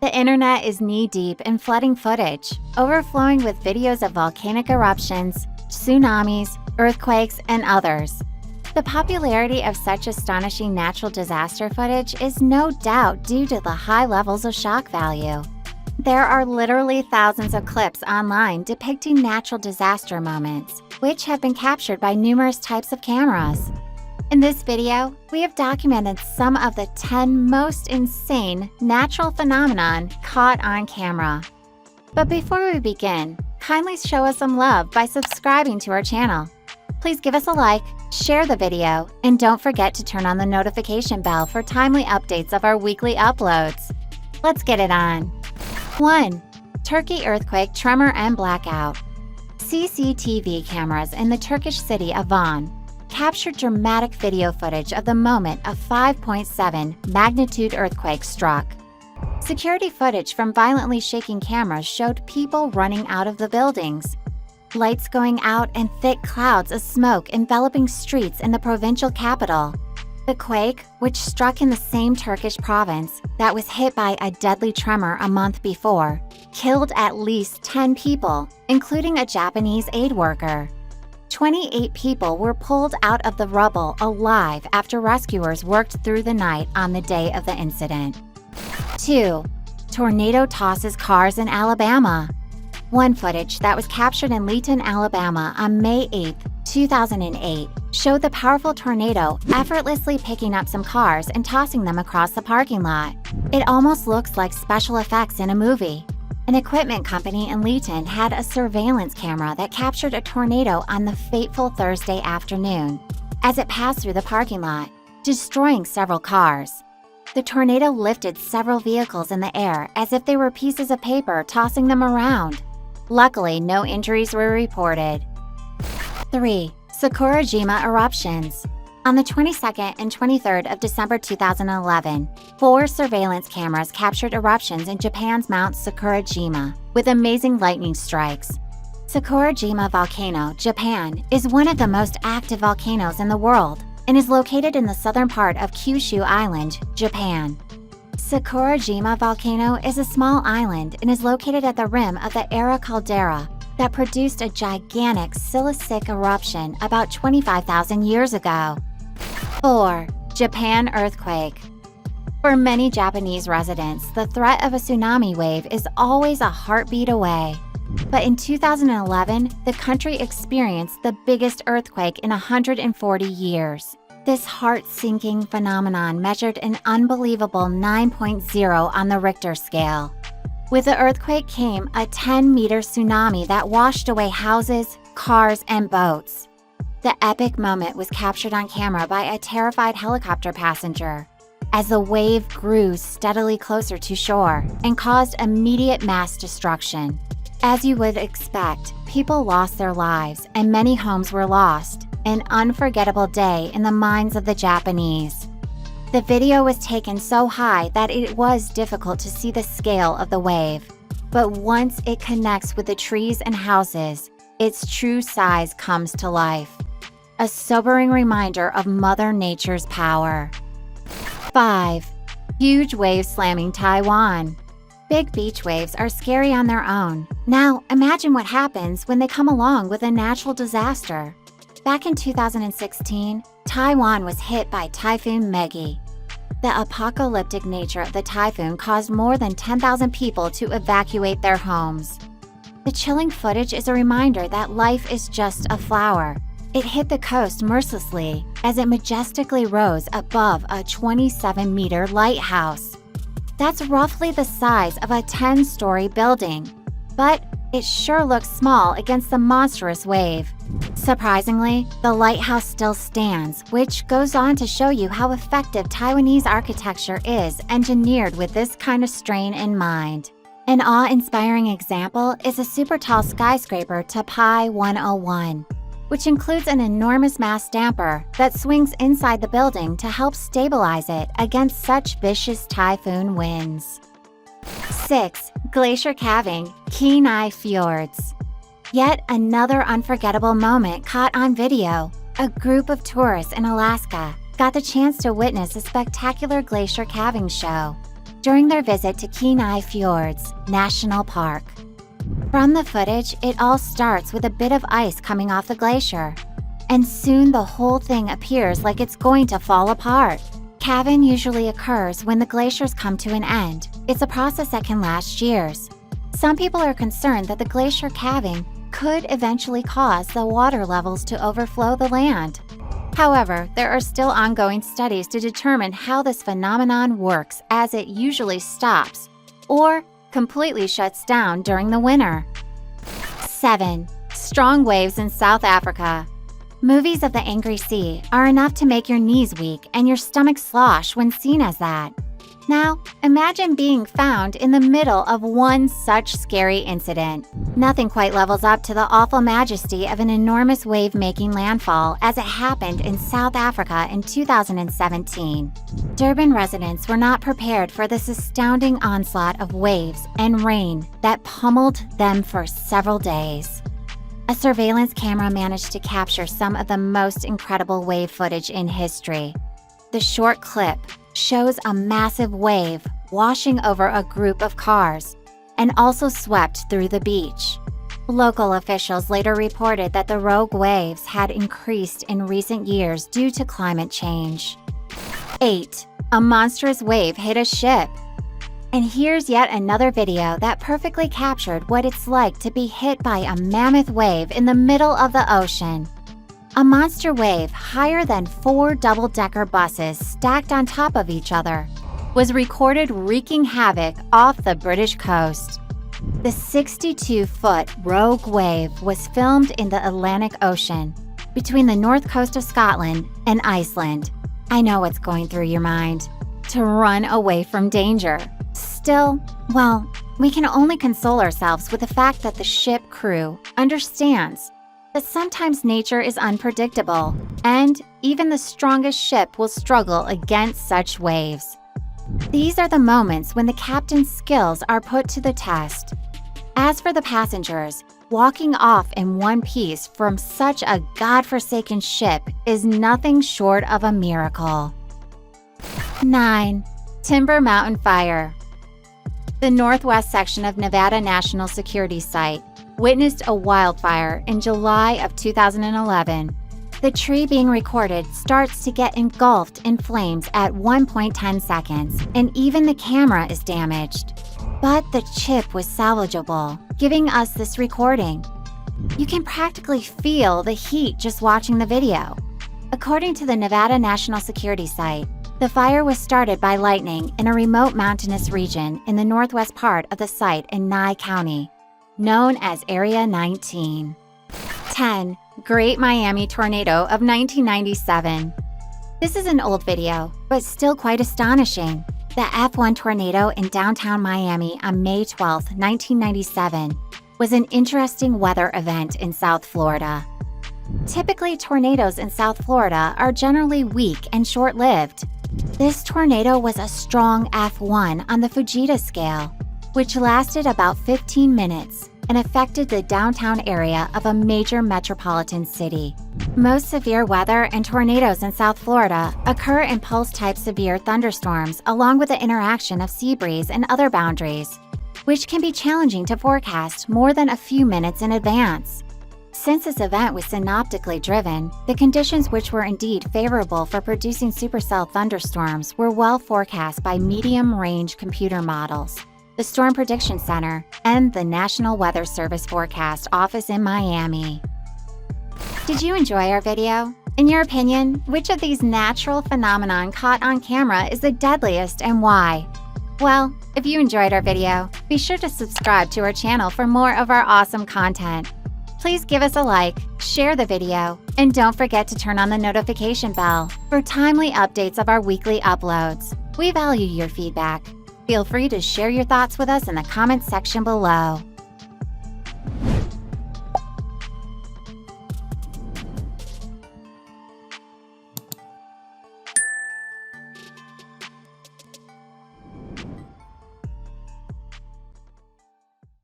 The internet is knee-deep in flooding footage, overflowing with videos of volcanic eruptions, tsunamis, earthquakes, and others. The popularity of such astonishing natural disaster footage is no doubt due to the high levels of shock value. There are literally thousands of clips online depicting natural disaster moments, which have been captured by numerous types of cameras. In this video, we have documented some of the 10 most insane natural phenomenon caught on camera. But before we begin, kindly show us some love by subscribing to our channel. Please give us a like, share the video, and don't forget to turn on the notification bell for timely updates of our weekly uploads. Let's get it on. 1. Turkey earthquake, tremor, and blackout. CCTV cameras in the Turkish city of Van captured dramatic video footage of the moment a 5.7 magnitude earthquake struck. Security footage from violently shaking cameras showed people running out of the buildings, lights going out, and thick clouds of smoke enveloping streets in the provincial capital. The quake, which struck in the same Turkish province that was hit by a deadly tremor a month before, killed at least 10 people, including a Japanese aid worker. 28 people were pulled out of the rubble alive after rescuers worked through the night on the day of the incident. 2. Tornado tosses cars in Alabama. One footage that was captured in Leeton, Alabama on May 8, 2008 showed the powerful tornado effortlessly picking up some cars and tossing them across the parking lot. It almost looks like special effects in a movie. An equipment company in Leeton had a surveillance camera that captured a tornado on the fateful Thursday afternoon as it passed through the parking lot, destroying several cars. The tornado lifted several vehicles in the air as if they were pieces of paper, tossing them around. Luckily, no injuries were reported. 3. Sakurajima eruptions. On the 22nd and 23rd of December 2011, 4 surveillance cameras captured eruptions in Japan's Mount Sakurajima with amazing lightning strikes. Sakurajima Volcano, Japan, is one of the most active volcanoes in the world and is located in the southern part of Kyushu Island, Japan. Sakurajima Volcano is a small island and is located at the rim of the Era caldera that produced a gigantic silicic eruption about 25,000 years ago. 4. Japan earthquake. For many Japanese residents, the threat of a tsunami wave is always a heartbeat away. But in 2011, the country experienced the biggest earthquake in 140 years. This heart-sinking phenomenon measured an unbelievable 9.0 on the Richter scale. With the earthquake came a 10-meter tsunami that washed away houses, cars, and boats. The epic moment was captured on camera by a terrified helicopter passenger as the wave grew steadily closer to shore and caused immediate mass destruction. As you would expect, people lost their lives and many homes were lost, an unforgettable day in the minds of the Japanese. The video was taken so high that it was difficult to see the scale of the wave, but once it connects with the trees and houses, its true size comes to life. A sobering reminder of Mother Nature's power. 5. Huge waves slamming Taiwan. Big beach waves are scary on their own. Now, imagine what happens when they come along with a natural disaster. Back in 2016, Taiwan was hit by Typhoon Megi. The apocalyptic nature of the typhoon caused more than 10,000 people to evacuate their homes. The chilling footage is a reminder that life is just a flower. It hit the coast mercilessly as it majestically rose above a 27-meter lighthouse. That's roughly the size of a 10-story building, but it sure looks small against the monstrous wave. Surprisingly, the lighthouse still stands, which goes on to show you how effective Taiwanese architecture is engineered with this kind of strain in mind. An awe-inspiring example is a super tall skyscraper Tapai 101. Which includes an enormous mass damper that swings inside the building to help stabilize it against such vicious typhoon winds. 6. Glacier calving, Kenai Fjords. Yet another unforgettable moment caught on video. A group of tourists in Alaska got the chance to witness a spectacular glacier calving show. during their visit to Kenai Fjords National Park. From the footage, it all starts with a bit of ice coming off the glacier, and soon the whole thing appears like it's going to fall apart. Calving usually occurs when the glaciers come to an end. It's a process that can last years. Some people are concerned that the glacier calving could eventually cause the water levels to overflow the land. However, there are still ongoing studies to determine how this phenomenon works, as it usually stops or completely shuts down during the winter. 7. Strong waves in South Africa. Movies of the angry sea are enough to make your knees weak and your stomach slosh when seen as that. Now, imagine being found in the middle of one such scary incident. Nothing quite levels up to the awful majesty of an enormous wave-making landfall as it happened in South Africa in 2017. Durban residents were not prepared for this astounding onslaught of waves and rain that pummeled them for several days. A surveillance camera managed to capture some of the most incredible wave footage in history. The short clip shows a massive wave washing over a group of cars and also swept through the beach. Local officials later reported that the rogue waves had increased in recent years due to climate change. 8. A monstrous wave hit a ship. And here's yet another video that perfectly captured what it's like to be hit by a mammoth wave in the middle of the ocean. A monster wave higher than 4 double-decker buses stacked on top of each other was recorded wreaking havoc off the British coast. The 62-foot rogue wave was filmed in the Atlantic Ocean between the north coast of Scotland and Iceland. I know what's going through your mind. To run away from danger. Still, well, we can only console ourselves with the fact that the ship crew understands that sometimes nature is unpredictable, and even the strongest ship will struggle against such waves. These are the moments when the captain's skills are put to the test. As for the passengers, walking off in one piece from such a godforsaken ship is nothing short of a miracle. 9. Timber Mountain Fire. The northwest section of Nevada National Security Site witnessed a wildfire in July of 2011. The tree being recorded starts to get engulfed in flames at 1.10 seconds, and even the camera is damaged. But the chip was salvageable, giving us this recording. You can practically feel the heat just watching the video. According to the Nevada National Security Site, the fire was started by lightning in a remote mountainous region in the northwest part of the site in Nye County, known as Area 19. 10. Great Miami Tornado of 1997. This is an old video, but still quite astonishing. The F1 tornado in downtown Miami on May 12, 1997, was an interesting weather event in South Florida. Typically, tornadoes in South Florida are generally weak and short-lived. This tornado was a strong F1 on the Fujita scale, which lasted about 15 minutes and affected the downtown area of a major metropolitan city. Most severe weather and tornadoes in South Florida occur in pulse-type severe thunderstorms along with the interaction of sea breeze and other boundaries, which can be challenging to forecast more than a few minutes in advance. Since this event was synoptically driven, the conditions which were indeed favorable for producing supercell thunderstorms were well forecast by medium-range computer models, the Storm Prediction Center, and the National Weather Service Forecast Office in Miami. Did you enjoy our video? In your opinion, which of these natural phenomenon caught on camera is the deadliest and why? Well, if you enjoyed our video, be sure to subscribe to our channel for more of our awesome content. Please give us a like, share the video, and don't forget to turn on the notification bell for timely updates of our weekly uploads. We value your feedback. Feel free to share your thoughts with us in the comments section below.